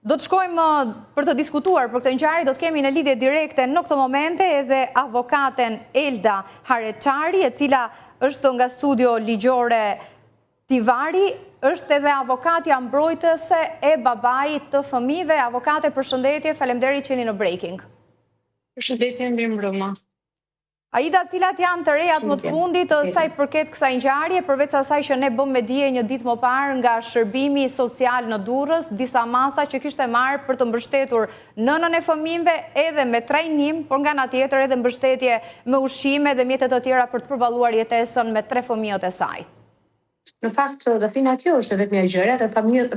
Do të shkojmë për të diskutuar për këtë ngjarje, do të kemi në lidhje direkte në këtë momente edhe avokaten Elda Hareçari, e cila është nga studio ligjore Tivari, është edhe avokatja mbrojtëse e babait të fëmijëve. Avokate, përshëndetje, faleminderit që jeni në Breaking. Përshëndetje, mirëmbrëma. Aida, cilat janë të rejat më të fundit sa i përket kësaj ngjarje, përveç asaj që ne bëm me dije një ditë më parë nga shërbimi social në Durrës, disa masa që kishte marrë për të mbështetur nënën e fëmijëve edhe me trajnim, por nga ana tjetër edhe mbështetje me ushqime dhe mjete të tjera për të përballuar jetesën me 3 fëmijët e saj. Në fakt, Dafina, kjo është vetëm një gjëra,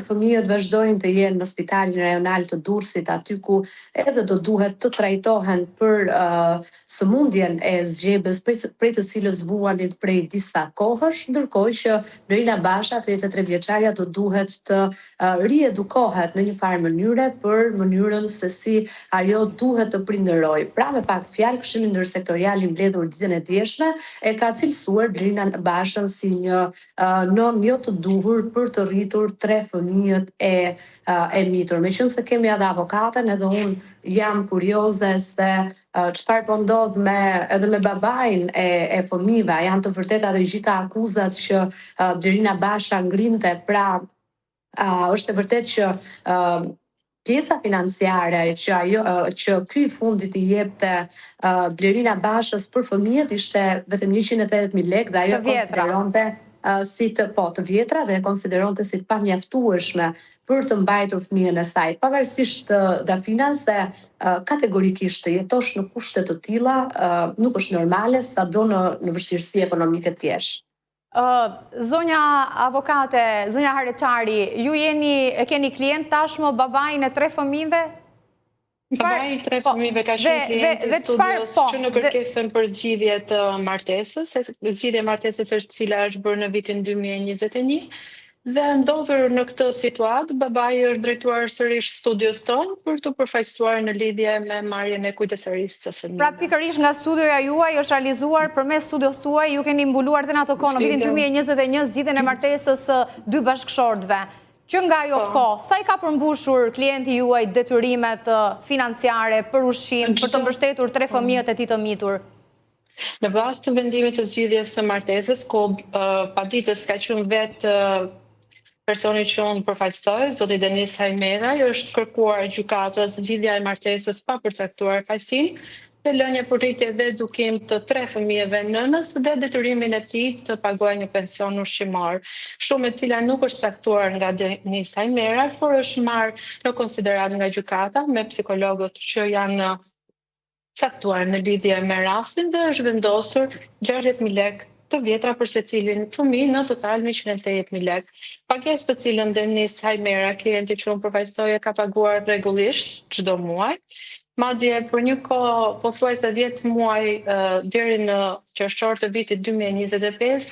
fëmijët vazhdojnë të jenë në spitalin rajonal të Durrësit, aty ku edhe do duhet të trajtohen për sëmundjen e zgjebës, prej të cilës vuanit prej disa kohësh, ndërkohë që Blerina Basha, 33 vjeçaria, do duhet të riedukohet në një farë mënyre për mënyrën se si ajo duhet të prindërojë. Pra, me pak fjalë, Këshilli Ndërsektorial i mbledhur ditën e djeshme e ka cilësuar Blerina Bashën si një non jo të duhur për të rritur 3 fëmijët e mitur. Meqense kemi edhe avokaten, edhe unë jam kurioze se çfarë po ndodh edhe me babain e fëmijëve. Janë të vërteta dhe gjitha akuzat që Blerina Basha ngrinte, pra është e vërtet që pjesa financiare që ky fundit i jepte Blerina Bashës për fëmijët ishte vetëm 180.000 lekë dhe ajo konsideronte të vjetra dhe konsideronte si të pamjaftueshme për të mbajtur fëmijën e saj. Pavarësisht Dafina se kategorikisht të jetosh në kushte të tilla nuk është normale, sado në vështirësi ekonomike të jesh. Zonja avokate, zonja Hareçari, ju keni klient tashmë babain e 3 fëmijëve? Babai 3 fëmijëve ka qenë klient i studios që në kërkesën për zgjidhje të martesës, zgjidhje e martesës është cila është bërë në vitin 2021, dhe ndodhur në këtë situatë, babai është drejtuar sërish studios tonë për të përfaqësuar në lidhje me marrjen e kujdesarisë së fëmijëve. Pra pikërisht nga studioja juaj është realizuar përmes studios tuaj, ju keni mbuluar dhe në ato kohë në vitin 2021 zgjidhjen e martesës së 2 bashkëshortëve. Që nga ajo kohë, sa i ka përmbushur klienti juaj detyrimet financiare për ushqim, për të mbështetur 3 fëmijët e tij të mitur? Në bazë të vendimit të zgjidhjes së martesës, ku paditës ka qenë vetë personi që unë përfaqësoj, zoti Denis Hajmeraj, është kërkuar gjykatës zgjidhja e martesës pa përcaktuar fajësinë, dhe lënia për rritje dhe edukim të 3 fëmijëve nënës dhe detyrimin e tij të paguajë një pension ushqimor, shumë e cila nuk është caktuar nga Denis Hajmeraj, por është marrë në konsiderat nga gjykata me psikologët që janë caktuar në lidhje me rastin dhe është vendosur 60.000 lekë të vjetra për secilin fëmijë, në total 180.000 lekë. Pagesë të cilën Denis Hajmeraj, klienti që unë përfaqësoj, ka paguar rregullisht çdo muaj. Madje për një kohë pothuajse 10 muaj deri në qershor të vitit 2025,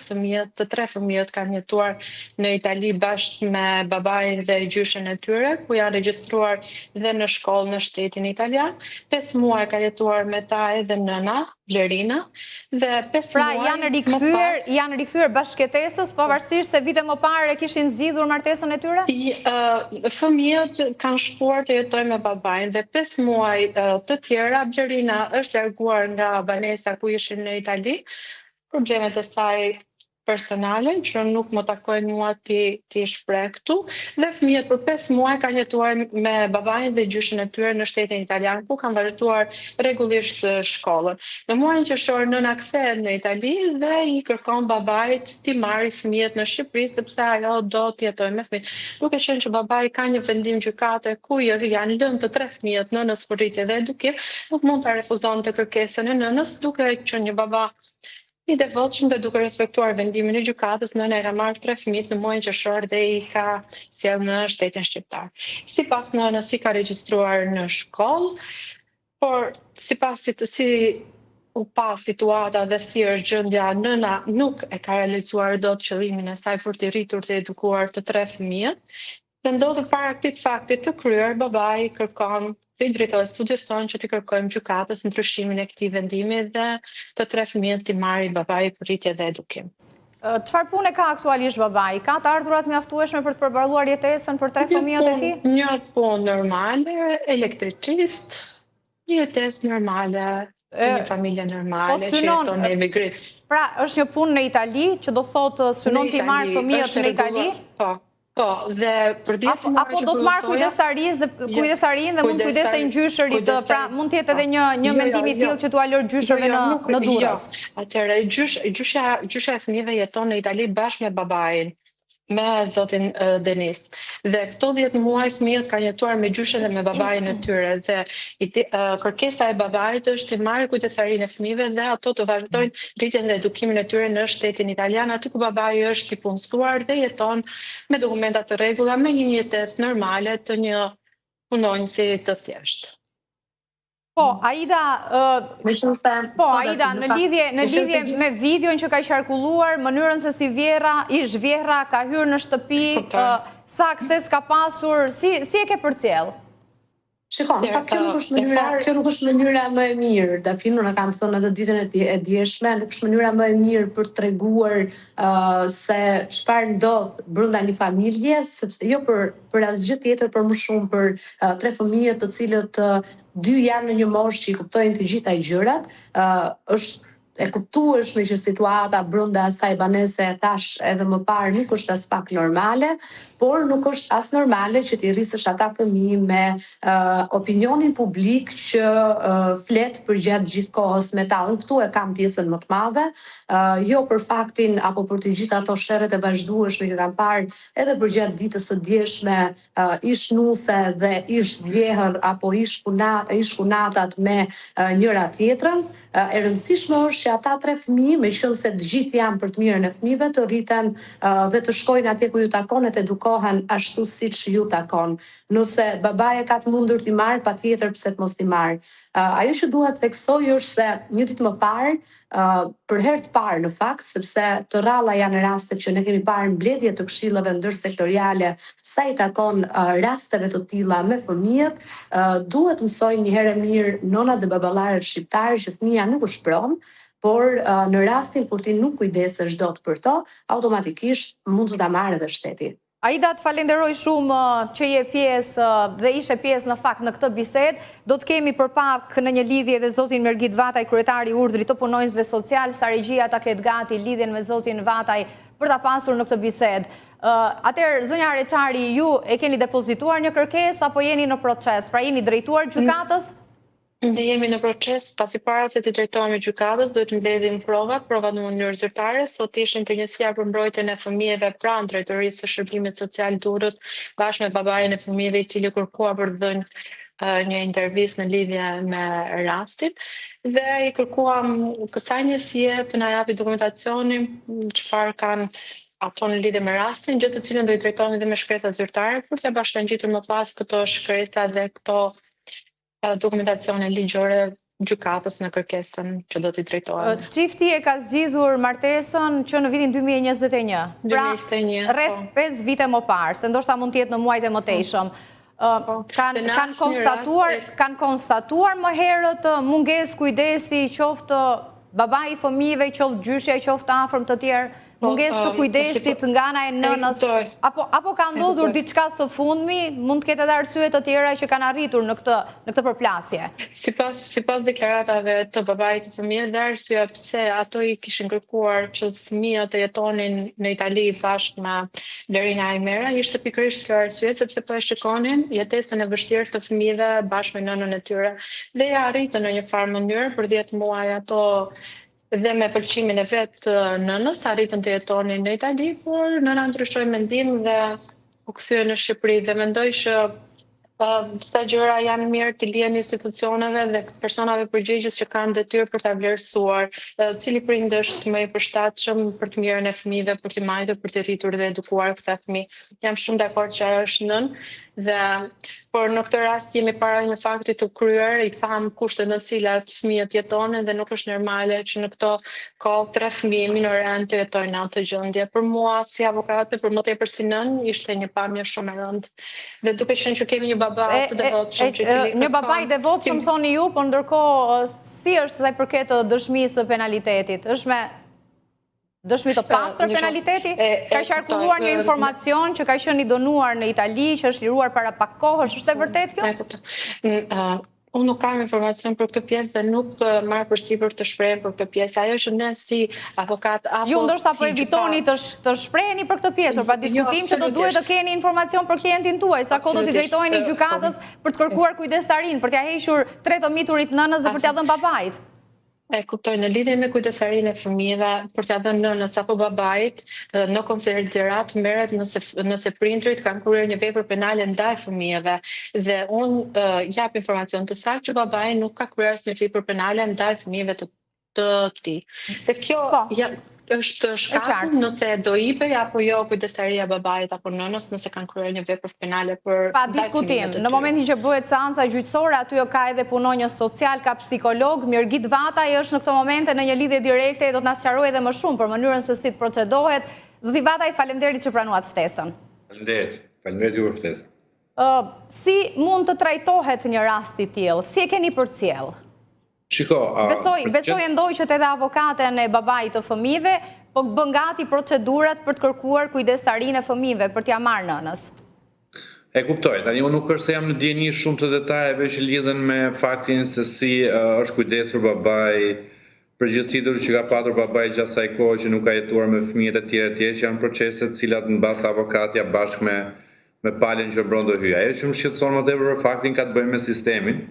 të 3 fëmijët kanë jetuar në Itali bashkë me babain dhe gjyshen e tyre, ku janë regjistruar dhe në shkollë në shtetin italian. 5 muaj ka jetuar me ta edhe nëna, Blerina, dhe 5 muaj. Pra janë rikthyer bashkëtesës pavarësisht se vite më parë kishin zgjidhur martesën e tyre? Fëmijët kanë shkuar të jetojnë me babain dhe 5 muaj të tjera Blerina është larguar nga banesa ku ishin në Itali. Problemet e saj personale që nuk më takojnë mua ti shpreh këtu, dhe fëmijët për 5 muaj kanë jetuar me babain dhe gjyshin e tyre në shtetin italian, ku kanë vazhduar rregullisht shkollën. Në muajin qershor nëna kthehet në Itali dhe i kërkon babait të marrë fëmijët në Shqipëri sepse ajo do të jetojë me fëmijët. Duke qenë që babai ka një vendim gjykate ku janë lënë të 3 fëmijët nënës për rritje dhe edukim, nuk mund ta refuzonte kërkesën e nënës, duke qenë një baba i devotshëm dhe duke respektuar vendimin e gjykatës, nëna e ka marrë 3 fëmijët në muajin qershor dhe i ka sjellë në shtetin shqiptar. Sipas nënës i ka regjistruar në shkollë, por sipas si u pa situata dhe si është gjendja, nëna nuk e ka realizuar dot qëllimin e saj për të rritur dhe edukuar të 3 fëmijët. Dhe ndodhur para këtij fakti të kryer, babai kërkon si drejtori i studios tonë që t'i kërkojmë gjykatës ndryshimin e këtij vendimi dhe të 3 fëmijët t'i marrë babai për rritje dhe edukim. Çfarë pune ka aktualisht babai? Ka të ardhurat mjaftueshme për të përballuar jetesën për 3 fëmijët e tij? Një punë normale, elektricist, një jetesë normale, të një familje normale që jeton në emigrim. Pra, është një punë në Itali, që do thotë synon t'i marrë fëmijët në Itali? Po, dhe për 10 muaj apo do të marrë kujdesarinë dhe mund kujdesej në gjyshërit, pra mund t'jetë edhe një mendim i tillë që t'u lër gjyshërve në Durrës. Atëherë, gjysha e fëmijëve jeton në Itali bashkë me babain, me zotin Denis. Dhe këto 10 muaj fëmijët kanë jetuar me gjyshen dhe me babain e tyre. Dhe kërkesa e babait është të marrë kujdesarinë e fëmijëve dhe ato të vazhdojnë rritjen dhe edukimin e tyre në shtetin italian, aty ku babai është i punësuar dhe jeton me dokumenta të rregulla, me një jetesë normale të një punonjësi të thjeshtë. Po, Aida, në lidhje me videon që ka qarkulluar, mënyrën se si ish Vjera ka hyrë në shtëpi, sa akses ka pasur, si e ke përcjell? Shikon, në fakt kjo nuk është mënyra më e mirë. Dafinu na kam thënë atë ditën e djeshme, nuk është mënyra më e mirë për të treguar se çfarë ndodh brenda një familje, sepse jo për asgjë tjetër, por më shumë për 3 fëmijë të cilët 2 janë në një moshë që i kuptojnë të gjitha gjërat. Është e kuptueshme që situata brenda asaj banese, thash edhe më parë, nuk është as pak normale, por nuk është as normale që t'i rrisësh ata fëmijë me opinionin publik që flet për gjatë gjithë kohës me ta. Unë këtu e kam pjesën më të madhe, jo për faktin apo për të gjitha ato sherret e vazhdueshme që kam parë edhe për gjatë ditës së djeshme, ish nuse dhe ish vjehër apo ish kunatat me njëra tjetrën. E rëndësishme është që ata 3 fëmijë, meqense të gjithë janë për të mirën e fëmijëve, të rriten dhe të shkojnë atje ku ju takon e të edukohen ashtu siç ju takon. Nëse babai ka të mundur t'i marrë, patjetër pse të mos t'i marrë. Ajo që dua të theksoj është se një ditë më parë, për herë të parë në fakt, sepse të rralla janë rastet që ne kemi parë mbledhje të këshillave ndërsektoriale sa i takon rasteve të tilla me fëmijët, duhet mësojnë një herë mirë nonat dhe baballarët shqiptarë që fëmia nuk është pronë, por në rastin kur ti nuk kujdesesh dot për to, automatikisht mund të ta marrë edhe shteti. Aida, të falenderoj shumë që je pjesë dhe ishe pjesë në fakt në këtë bisedë. Do të kemi për pak në një lidhje dhe zotin Mergit Vataj, kryetari i urdhrit të punonjësve social, sa regjia ta ketë gati lidhjen me zotin Vataj për ta pasur në këtë bisedë. Atëherë, zonja Reçari, ju e keni depozituar një kërkesë apo jeni në proces? Pra jeni drejtuar gjykatës? Ne jemi në proces, pasi para se të drejtohemi gjykatës, duhet mbledhim provat në mënyrë zyrtare. Sot ishte ndërgjegjësia për mbrojtjen e fëmijëve pranë drejtorisë së shërbimit social Durrës, bashkë me babain e fëmijëve, i cili kërkua për të dhënë një intervistë në lidhje me rastin. Dhe i kërkuam kësaj njësie të na japi dokumentacionin, çfarë kanë ato në lidhje me rastin, gjë të cilën do i drejtohemi dhe me shkresa zyrtare, për t'ia bashkangjitur më pas këto shkresa dhe këto dokumentacione ligjore gjykatës në kërkesën që do t'i drejtohen. Çifti e ka zgjidhur martesën që në vitin 2021. Pra, rreth 5 vite më parë, se ndoshta mund të jetë në muajt e mëtejshëm. Kanë konstatuar më herët mungesë kujdesi, qoftë babai i fëmijëve, qoftë gjyshja, qoftë afërm të tjerë, mungesë të kujdesit nga ana e nënës, apo ka ndodhur diçka së fundmi, mund të ketë edhe arsye të tjera që kanë arritur në këtë përplasje. Sipas deklaratave të babait të fëmijëve, dhe arsyeja pse ato i kishin kërkuar që fëmijët të jetonin në Itali bashkë me Lerina Ajmera, ishte pikërisht kjo arsye, sepse po e shikonin jetesën e vështirë të fëmijëve bashkë me nënën e tyre. Dhe ja arritën në një farë mënyrë për 10 muaj ato dhe me pëlqimin e vetë nënës, arritën të jetonin në Itali, por nëna ndryshoi mendim dhe u kthye në Shqipëri dhe mendoj që disa gjëra janë mirë të lihen institucioneve dhe personave përgjegjës që kanë detyrë për ta vlerësuar, cili prind është më i përshtatshëm për të mirën e fëmijëve, për të mbajtur, për të rritur dhe edukuar këta fëmijë. Jam shumë dakord që ajo është nën dhe por në këtë rast jemi para një fakti të kryer, i pam kushtet në të cilat fëmijët jetonin dhe nuk është normale që në këto kohë 3 fëmijë minorant të jetojnë në atë gjendje. Për mua si avokate, për më tepër si nën, ishte një pamje shumë e rëndë. Dhe duke qenë që kemi një baba të devotshëm, një baba i devotshëm thoni ju, por ndërkohë si është sa i përket dëshmisë së penalitetit? Është me Dëshmi të pastër penaliteti? Ka qarkulluar një informacion që ka qenë i dënuar në Itali, që është liruar para pak kohësh, është e vërtet kjo? Unë nuk kam informacion për këtë pjesë dhe nuk marr përsipër të shpreh për këtë pjesë. Ajo që ne si avokat apo ju ndoshta po evitoni të shpreheni për këtë pjesë, pa diskutim që do duhet të keni informacion për klientin tuaj, sa kohë do t'i drejtoheni gjykatës për të kërkuar kujdestarin, për t'ia hequr 3 të miturit nënës dhe për t'ia dhënë babait. E kuptoj, në lidhje me kujdesarinë e fëmijëve për t'ia dhënë nënës apo babait, në konsiderat merret nëse prindrit kanë kryer një vepër penale ndaj fëmijëve dhe unë jap informacion të saktë që babai nuk ka kryer asnjë vepër penale ndaj fëmijëve të tij. Dhe kjo është shkaku nëse do hipej apo jo kujdestaria e babait apo nënës nëse kanë kryer një vepër penale për pa diskutim. Në momentin që bëhet seanca gjyqësore, aty ka edhe punonjës social, ka psikolog, Mirgit Vataj është në këto momente në një lidhje direkte, do të na sqarojë edhe më shumë për mënyrën se si të procedohet. Zoti Vataj, faleminderit që pranuat ftesën. Faleminderit ju për ftesën. Si mund të trajtohet një rast i tillë? Si e keni përcjell? Shiko, besoj ndoj që edhe avokaten e babait të fëmijëve po bën gati procedurat për të kërkuar kujdestarinë e fëmijëve për t'ia marrë nënës. E kuptoj, tani unë nuk është se jam në dieni shumë të detajeve që lidhen me faktin se si është kujdesur babai, përgjegjësitë që ka patur babai gjatë asaj kohe që nuk ka jetuar me fëmijët e tjerë që janë procese të cilat mbas avokatja bashkë me palën që mbron do hyj. Ajo që më shqetëson më tepër faktin ka të bëjë me sistemin.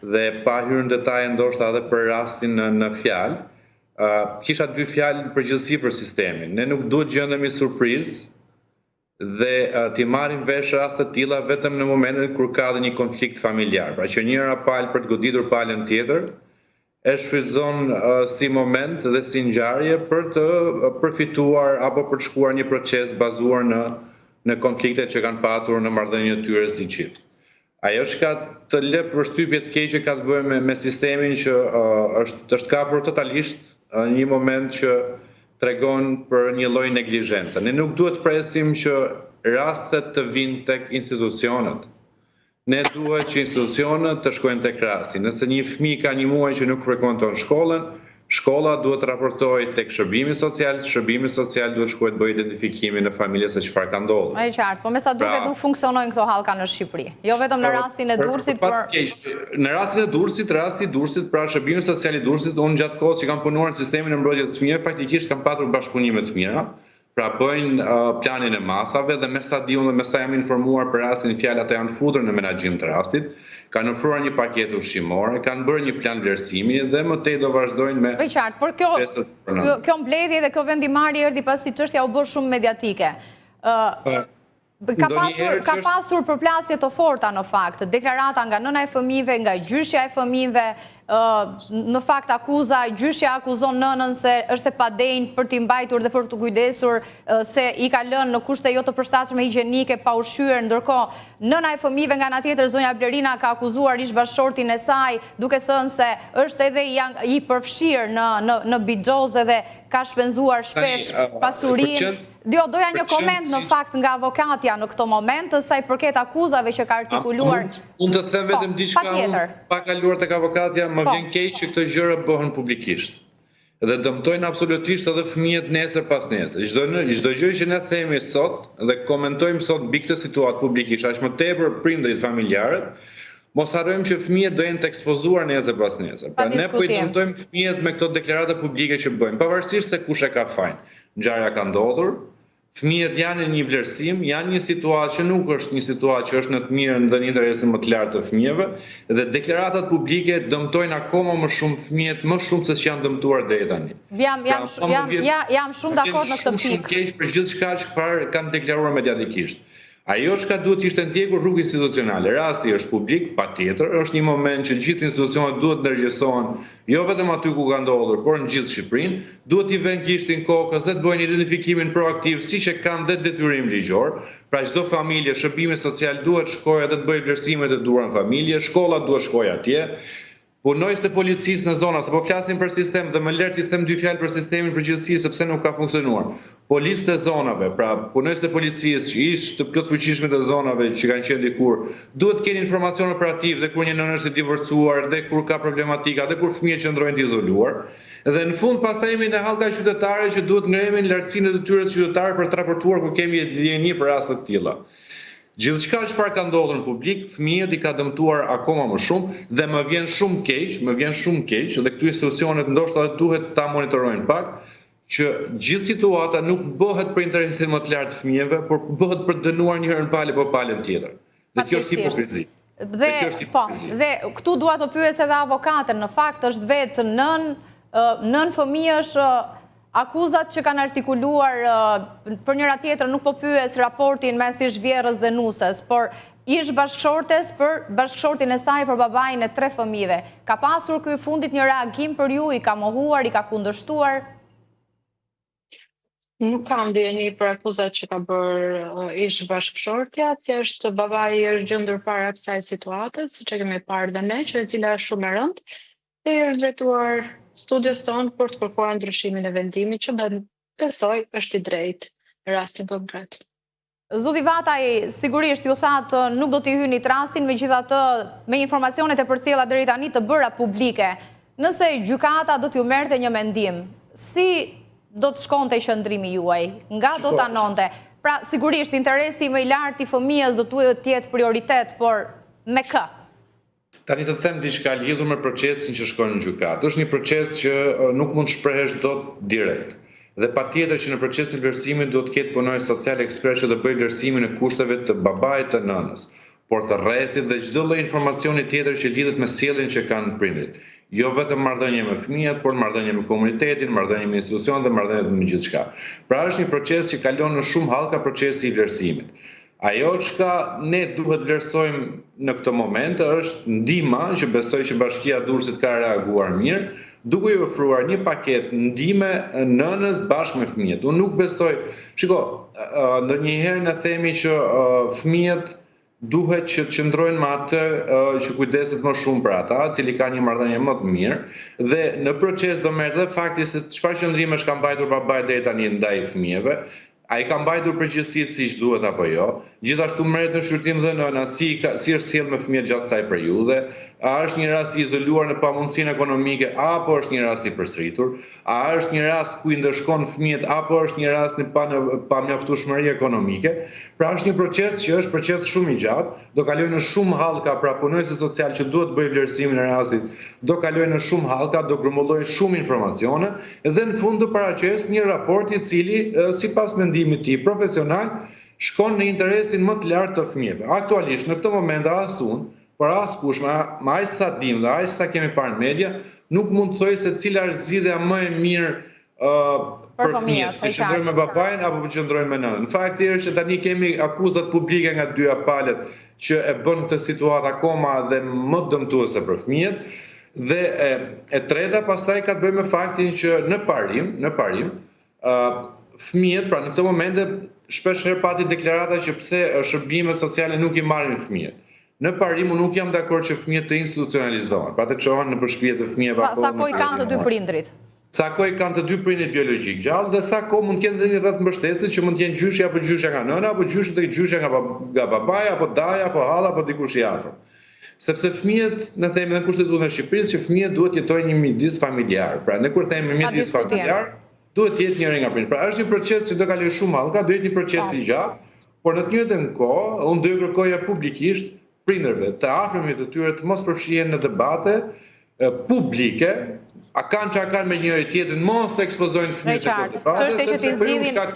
Dhe pa hyrë në detaje ndoshta edhe për rastin në fjalë, kisha 2 fjalë përgjithësi për sistemin. Ne nuk duhet gjendemi surprizë dhe t'i marrim vesh raste të tilla vetëm në momentin kur ka dhe një konflikt familjar. Pra që njëra palë për të goditur palën tjetër, e shfrytëzon si moment dhe si ngjarje për të përfituar apo për të shkuar një proces bazuar në konfliktet që kanë patur në marrëdhënien e tyre si çift. Ajo që ka të lë përshtypje të keqe ka të bëjë me sistemin që është kapur totalisht një moment që tregon për një lloj neglizhence. Ne nuk duhet presim që rastet të vinë tek institucionet. Ne duhet që institucionet të shkojnë tek rasti. Nëse një fëmijë ka një muaj që nuk frekuenton shkollën, shkolla duhet të raportojë tek shërbimi social duhet shkojë të bëjë identifikimin në familje se çfarë ka ndodhur. Ai qartë, po me sa duket nuk funksionojnë këto hallka në Shqipëri. Jo vetëm në rastin e Durrësit, por në rastin e Durrësit, rasti i Durrësit, pra shërbimi social i Durrësit, unë gjatë kohës që kam punuar në sistemin e mbrojtjes së fëmijëve, faktikisht kam patur bashkëpunime të mira. Pra bëjnë planin e masave dhe me sa di unë dhe me sa jam informuar për rastin e fjalë ata janë futur në menaxhim të rastit, kanë ofruar një paketë ushqimore, kanë bërë një plan vlerësimi dhe më tej do vazhdojnë me. Po qartë, por kjo mbledhje dhe kjo vendimarrje erdhi pasi çështja u bë shumë mediatike. Ka pasur përplasje të forta në fakt, deklarata nga nëna e fëmijëve, nga gjyqja e fëmijëve, në fakt akuza, gjyqja akuzon nënën se është e padenjë për t'i mbajtur dhe për të kujdesur se i ka lënë në kushte jo të përshtatshme higjienike pa ushqyer, ndërkohë nëna e fëmijëve nga ana tjetër zonja Blerina ka akuzuar ish-bashkëshortin e saj duke thënë se është edhe i përfshirë në bixhoze dhe ka shpenzuar shpesh pasurinë. Doja një koment në fakt nga avokatja në këto moment, sa i përket akuzave që ka artikuluar. Unë të them vetëm diçka, unë pa kaluar tek avokatja, më vjen keq që këto gjëra bëhen publikisht. Dhe dëmtojnë absolutisht edhe fëmijët nesër pas nesër. Çdo gjë që ne themi sot dhe komentojmë sot mbi këtë situatë publikisht, aq më tepër prindërit familjarët, mos harrojmë që fëmijët do jenë të ekspozuar nesër pas nesër. Pra ne po i dëmtojmë fëmijët me këto deklarata publike që bëjmë, pavarësisht se kush e ka fajin. Ngjarja ka ndodhur. Fëmijët janë në një vlerësim, janë një situatë që nuk është një situatë që është në të mirën dhe një interesin më të lartë të fëmijëve, dhe deklaratat publike dëmtojnë akoma më shumë fëmijët, më shumë se që janë dëmtuar deri tani. Jam shumë dakord në këtë pikë. Shumë keq për gjithçka që kanë deklaruar mediatikisht. Ajo që duhet ishte ndjekur rrugë institucionale. Rasti është publik, patjetër, është një moment që gjithë institucionet duhet ndërgjegjësohen, jo vetëm aty ku ka ndodhur, por në gjithë Shqipërinë, duhet i vënë gishtin kokës dhe të bëjnë identifikimin proaktiv, siç e kanë dhe detyrim ligjor. Pra çdo familje, shërbimi social duhet shkojë dhe të bëjë vlerësimet e duhura në familje, shkolla duhet shkojë atje. punojës të policisë në zona, se po flasim për sistem dhe më lërë t'i them 2 fjalë për sistemin përgjithësi sepse nuk ka funksionuar. Policët e zonave, pra punojës të policisë që ishtë të plot fuqishme të zonave që kanë qenë dikur, duhet të kenë informacion operativ dhe kur një nënë është e divorcuar, dhe kur ka problematika, dhe kur fëmijët qëndrojnë të izoluar. Dhe në fund pastaj jemi në hallka qytetare që duhet ngremin lartësinë e detyrës qytetare për të raportuar kur kemi ndjenjë për raste të tilla. Gjithçka çfarë ka ndodhur në publik, fëmijët i ka dëmtuar akoma më shumë dhe më vjen shumë keq dhe këtu institucionet ndoshta duhet ta monitorojnë pak që gjithë situata nuk bëhet për interesin më të lartë të fëmijëve, por bëhet për të dënuar një herë palë apo palën tjetër. Dhe kjo është hipokrizi. Dhe këtu dua të pyes edhe avokatën, në fakt është vetë nën fëmijësh akuzat që kanë artikuluar për njëra tjetër nuk po pyes raportin mes ish vjerrës dhe nuses, por ish bashkëshortes për bashkëshortin e saj për babain e 3 fëmijëve. Ka pasur ky fundit një reagim për ju, i ka mohuar, i ka kundërshtuar? Nuk kam ndjenjë për akuzat që ka bërë ish bashkëshortja, thjesht babai është gjendur para kësaj situate, siç e kemi parë dhe ne, që e cila është shumë e rëndë, dhe është drejtuar studios tonë për të kërkuar ndryshimin e vendimit që besoj është i drejtë në rastin konkret. Zoti Vataj, sigurisht ju thatë nuk do t'i hyni rastin, megjithatë me informacionet e përcjella deri tani të bëra publike. Nëse gjykata do t'ju merrte një mendim, si do të shkonte qëndrimi juaj? Nga do të anonte? Pra, sigurisht, interesi më i lartë i fëmijës do të jetë prioritet, por me kë? Tani të them diçka lidhur me procesin që shkon në gjykatë. Është një proces që nuk mund shprehesh dot direkt. Dhe patjetër që në procesin e vlerësimit duhet të ketë punonjës social ekspert që të bëjë vlerësimin e kushteve të babait të nënës, por të rrethit dhe çdo lloj informacioni tjetër që lidhet me sjelljen që kanë prindrit. Jo vetëm marrëdhënie me fëmijët, por marrëdhënie me komunitetin, marrëdhënie me institucionet dhe marrëdhënie me gjithçka. Pra është një proces që kalon në shumë hallka procesi i vlerësimit. Ajo çka ne duhet vlerësojmë në këtë moment është ndihma që besoj që Bashkia e Durrësit ka reaguar mirë, duke i ofruar një paketë ndihme nënës bashkë me fëmijët. Unë nuk besoj, ndonjëherë ne themi që fëmijët duhet që të qëndrojnë me atë që kujdeset më shumë për ata, cili ka një marrëdhënie më të mirë, dhe në proces do merret edhe fakti se çfarë qëndrimesh ka mbajtur babai deri tani ndaj fëmijëve. A i ka mbajtur përgjegjësitë siç duhet apo jo? Gjithashtu merret në shqyrtim dhe nëna si është sjell me fëmijët gjatë kësaj periudhe, a është një rast i izoluar në pamundësinë ekonomike apo është një rast i përsëritur, a është një rast ku i ndëshkon fëmijët apo është një rast në pamjaftueshmëri ekonomike. Pra është një proces që është proces shumë i gjatë, do kalojë në shumë hallka, pra punojësi social që duhet bëjë vlerësimin e rastit, do kalojë në shumë hallka, do grumbullojë shumë informacione dhe në fund do paraqes një raport i cili sipas mendimit të tij profesional shkon në interesin më të lartë të fëmijëve. Aktualisht në këtë moment as unë, por as kush me aq sa dim dhe aq sa kemi parë në media, nuk mund të thojë se cila është zgjidhja më e mirë për fëmijët, të qëndrojnë me babain apo të qëndrojnë me nënën. Në fakt është që tani kemi akuzat publike nga 2 palët që e bën këtë situatë akoma dhe më dëmtuese për fëmijët. Dhe e treta pastaj ka të bëjë me faktin që në parim fëmijët, pra në këtë momente shpesh herë pati deklarata që pse shërbimet sociale nuk i marrin fëmijët. Në parim unë nuk jam dakord që fëmijët të institucionalizohen, pra të çohen në shtëpi të fëmijëve apo sa kohë kanë të 2 prindrit? Sa kohë kanë të 2 prindrit biologjik gjallë dhe sa kohë mund të kenë një rreth mbështetëse që mund të jenë gjyshi apo gjyshja nga nëna apo gjyshja nga babai apo daja apo halla apo dikush i afër. Sepse fëmijët, ne themi në Kushtetutën e Shqipërisë që fëmijët duhet jetojnë një midis familjar. Pra ne kur themi midis familjar, duhet të jetë njëri nga prindrit. Pra është një proces që do kalojë shumë hallka, do jetë një proces i gjatë, por në të njëjtën kohë unë do i kërkoja publikisht prindërve të afërmit të tyre të mos përfshihen në debate publike, a kanë që a kanë me njëri tjetrin, mos të ekspozojnë fëmijët e këtë debate. Çështja që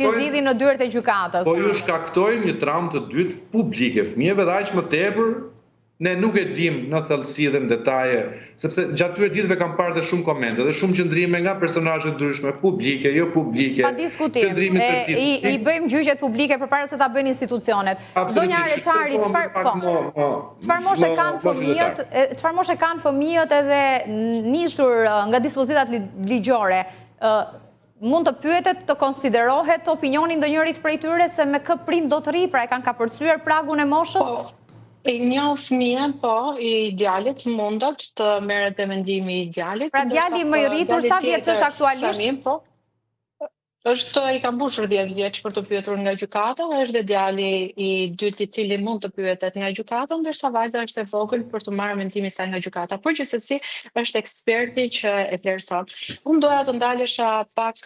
ti zgjidhin në dyert e gjykatës. Po ju shkaktojnë një traumë të dytë publike fëmijëve dhe aq më tepër ne nuk e dim në thellësi dhe në detaje, sepse gjatë këtyre ditëve kam parë dhe shumë komente dhe shumë qëndrime nga personazhe ndryshme, publike, jo publike. Pa diskutim. I bëjmë gjyqjet publike përpara se ta bëjnë institucionet. Zonja Reçari, çfarë moshe kanë fëmijët edhe nisur nga dispozitat ligjore? Mund të pyetet, të konsiderohet opinionin ndonjërit prej tyre se me kë prind do të rri, pra e kanë kapërcyer pragun e moshës? I njoh fëmijën, po, i djalit mundet të merret me mendimi i djalit. Pra djali më i rritur sa vjeç është aktualisht? Samin, po. Është i ka mbushur 10 vjeç për të pyetur nga gjykata, është dhe djali i dytë i cili mund të pyetet nga gjykata, ndërsa vajza është e vogël për të marrë mendimin e saj nga gjykata. Por gjithsesi është eksperti që e vlerëson. Unë doja të ndalesha pak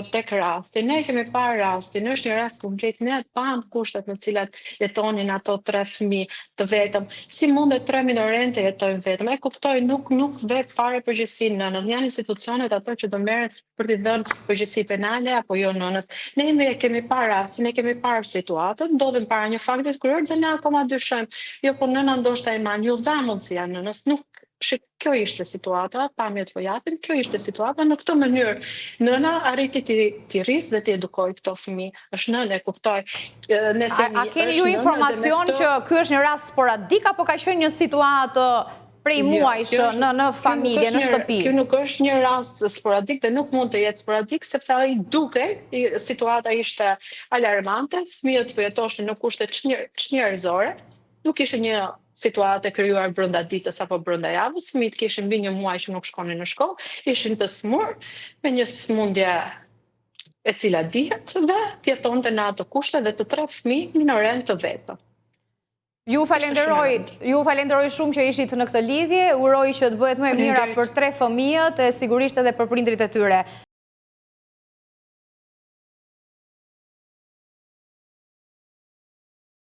tek rasti. Ne kemi parë rastin, është një rast komplet, ne pam kushtet në cilat jetonin ato 3 fëmijë të vetëm. Si mundet 3 minorën të jetojnë vetëm? E kuptoj, nuk ve fare përgjegjësinë nënën. Janë institucionet ato që do merren për t'i dhënë përgjegjësi penale apo jo nënës. Ne kemi parë rastin, ne kemi parë situatën, ndodhen para një fakti të kryer dhe ne akoma dyshojmë. Jo, po nëna ndoshta e man, ju dha mundësia nënës, nuk kjo ishte situata, pamjet po japin, kjo ishte situata, në këtë mënyrë nëna arriti t'i rrisë dhe t'i edukoj këto fëmijë. Është nënë, e kuptoj. A keni ju informacion që ky është një rast sporadik apo ka qenë një situatë prej muajsh në familje, në shtëpi? Kjo nuk është një rast sporadik dhe nuk mund të jetë sporadik, sepse ai situata ishte alarmante, fëmijët po jetoshin në kushte çnjerëzore, nuk ishte një situatë e krijuar brenda ditës apo brenda javës, fëmijët kishin mbi një muaj që nuk shkonin në shkollë, ishin të smur me një sëmundje e cila dihet dhe jetonte në ato kushte dhe të 3 fëmijë minorën të vetëm. Ju falenderoj shumë që ishit në këtë lidhje, uroj që të bëhet më e mira për 3 fëmijët e sigurisht edhe për prindrit e tyre.